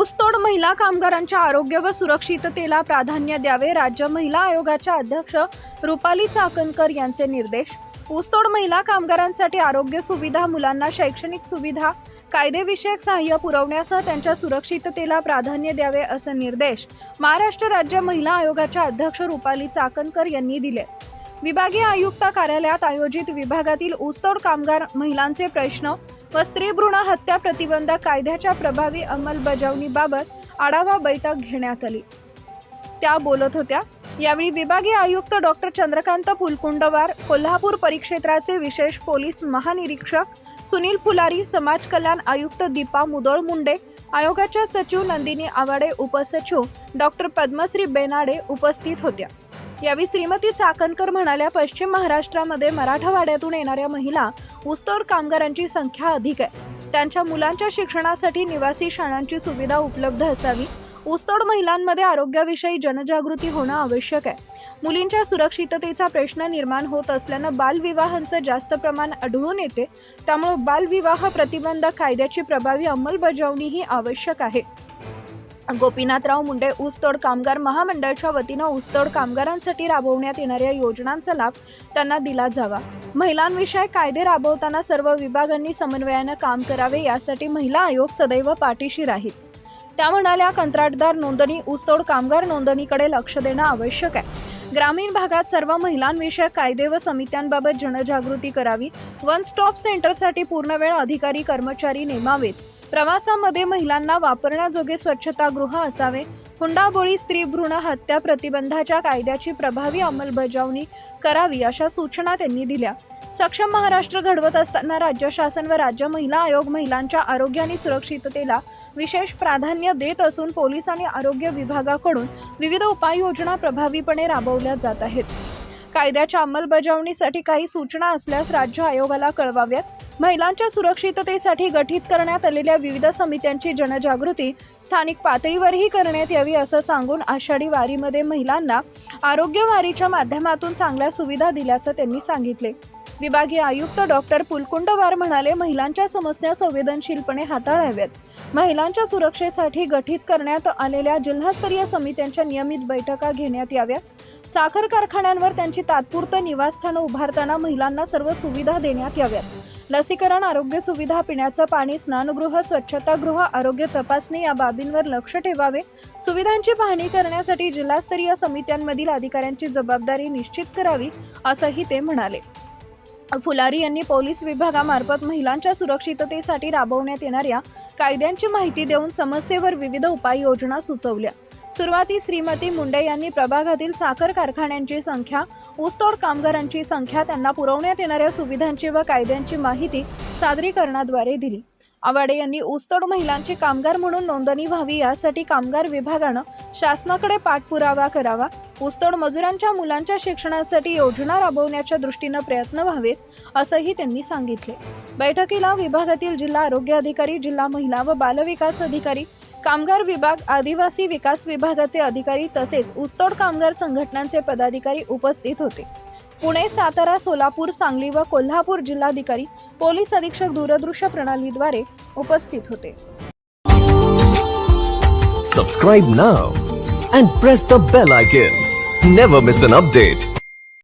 ऊसतोड महिला कामगारांच्या आरोग्य व सुरक्षिततेला प्राधान्य द्यावे. राज्य महिला आयोगाच्या अध्यक्ष रुपाली चाकणकर यांचे निर्देश. ऊसतोड महिला कामगारांसाठी आरोग्य सुविधा, मुलांना शैक्षणिक सुविधा, कायदेविषयक सहाय्य पुरवण्यासह त्यांच्या सुरक्षिततेला प्राधान्य द्यावे असे निर्देश महाराष्ट्र राज्य महिला आयोगाच्या अध्यक्ष रुपाली चाकणकर यांनी दिले. विभागीय आयुक्त कार्यालयात आयोजित विभागातील ऊसतोड कामगार महिलांचे प्रश्न व स्त्री भ्रूण हत्या प्रतिबंधक कायद्याच्या प्रभावी अंमलबजावणीबाबत आढावा बैठक घेण्यात आली. त्या बोलत होत्या. यावेळी विभागीय आयुक्त डॉक्टर चंद्रकांत पुलकुंडवार, कोल्हापूर परिक्षेत्राचे विशेष पोलीस महानिरीक्षक सुनील फुलारी, समाज कल्याण आयुक्त दीपा मुदोळ मुंडे, आयोगाच्या सचिव नंदिनी आवाडे, उपसचिव डॉक्टर पद्मश्री बेनाडे उपस्थित होत्या. यावेळी श्रीमती चाकणकर म्हणाल्या, पश्चिम महाराष्ट्रामध्ये मराठवाड्यातून येणाऱ्या महिला ऊसतोड कामगारांची संख्या अधिक आहे. त्यांच्या मुलांच्या शिक्षणासाठी निवासी शाळांची सुविधा उपलब्ध असावी. ऊसतोड महिलांमध्ये आरोग्याविषयी जनजागृती होणं आवश्यक आहे. मुलींच्या सुरक्षिततेचा प्रश्न निर्माण होत असल्यानं बालविवाहांचं जास्त प्रमाण आढळून येते. त्यामुळे बालविवाह प्रतिबंधक कायद्याची प्रभावी अंमलबजावणी ही आवश्यक आहे. गोपीनाथराव मुंडे ऊसतोड कामगार महामंडळाच्या वतीनं ऊसतोड कामगारांसाठी राबवण्यात येणाऱ्या योजनांचा लाभ त्यांना दिला जावा. महिलांविषयक कायदे राबवताना सर्व विभागांनी समन्वयानं काम करावे, यासाठी महिला आयोग सदैव पाठीशी राहील. त्या म्हणाल्या, कंत्राटदार नोंदणी, ऊसतोड कामगार नोंदणीकडे लक्ष देणं आवश्यक आहे. ग्रामीण भागात सर्व महिलांविषयक कायदे व समित्यांबाबत जनजागृती करावी. वन स्टॉप सेंटरसाठी पूर्णवेळ अधिकारी कर्मचारी नेमावेत. प्रवासामध्ये महिलांना वापरण्याजोगे स्वच्छतागृह असावे. हुंडाबळी, स्त्री भ्रूण हत्या प्रतिबंधाच्या कायद्याची प्रभावी अंमलबजावणी करावी, अशा सूचना त्यांनी दिल्या. सक्षम महाराष्ट्र घडवत असताना राज्य शासन व राज्य महिला आयोग महिलांच्या आरोग्य आणि सुरक्षिततेला विशेष प्राधान्य देत असून पोलीस आणि आरोग्य विभागाकडून विविध उपाययोजना प्रभावीपणे राबवल्या जात आहेत. कायद्याच्या अंमलबजावणीसाठी काही सूचना असल्यास राज्य आयोगाला कळवाव्यात. महिलांच्या सुरक्षिततेसाठी गठीत करण्यात आलेल्या विविध समित्यांची जनजागृती स्थानिक पातळीवरही करण्यात यावी, असं सांगून आषाढी वारीमध्ये महिलांना आरोग्य वारीच्या माध्यमातून चांगल्या सुविधा दिल्याचं त्यांनी सांगितले. विभागीय आयुक्त डॉक्टर पुलकुंडवार म्हणाले, महिलांच्या समस्या संवेदनशीलपणे हाताळाव्यात. महिलांच्या सुरक्षेसाठी गठीत करण्यात आलेल्या जिल्हास्तरीय समित्यांच्या नियमित बैठका घेण्यात याव्यात. साखर कारखान्यांवर त्यांची तात्पुरतं निवासस्थानं उभारताना महिलांना सर्व सुविधा देण्यात याव्यात. लसीकरण, आरोग्य सुविधा, पिण्याचं पाणी, स्नानगृह, स्वच्छतागृह, आरोग्य तपासणी या बाबींवर लक्ष ठेवावे. सुविधांची पाहणी करण्यासाठी जिल्हास्तरीय समित्यांमधील अधिकाऱ्यांची जबाबदारी निश्चित करावी, असंही ते म्हणाले. फुलारी यांनी पोलीस विभागामार्फत महिलांच्या सुरक्षिततेसाठी राबवण्यात येणाऱ्या कायद्यांची माहिती देऊन समस्येवर विविध उपाययोजना सुचवल्या. सुरुवातीस श्रीमती मुंडे यांनी प्रभागातील साखर कारखान्यांची संख्या, ऊसतोड कामगारांची संख्या, त्यांना पुरवण्यात येणाऱ्या सुविधांची व कायद्यांची माहिती सादरीकरणाद्वारे दिली. आवाडे यांनी ऊसतोड महिलांची कामगार म्हणून नोंदणी व्हावी, यासाठी कामगार विभागानं शासनाकडे पाठपुरावा करावा. ऊसतोड मजुरांच्या मुलांच्या शिक्षणासाठी योजना राबवण्याच्या दृष्टीनं प्रयत्न व्हावेत, असंही त्यांनी सांगितले. बैठकीला विभागातील जिल्हा आरोग्य अधिकारी, जिल्हा महिला व बालविकास अधिकारी, कामगार विभाग, आदिवासी विकास विभागाचे अधिकारी तसेच ऊसतोड कामगार संघटनांचे पदाधिकारी उपस्थित होते. पुणे, सातारा, सोलापूर, सांगली व कोल्हापूर जिल्हाधिकारी, पोलीस अधीक्षक दूरदृश्य प्रणालीद्वारे उपस्थित होते. Subscribe now and press the bell icon. Never miss an update.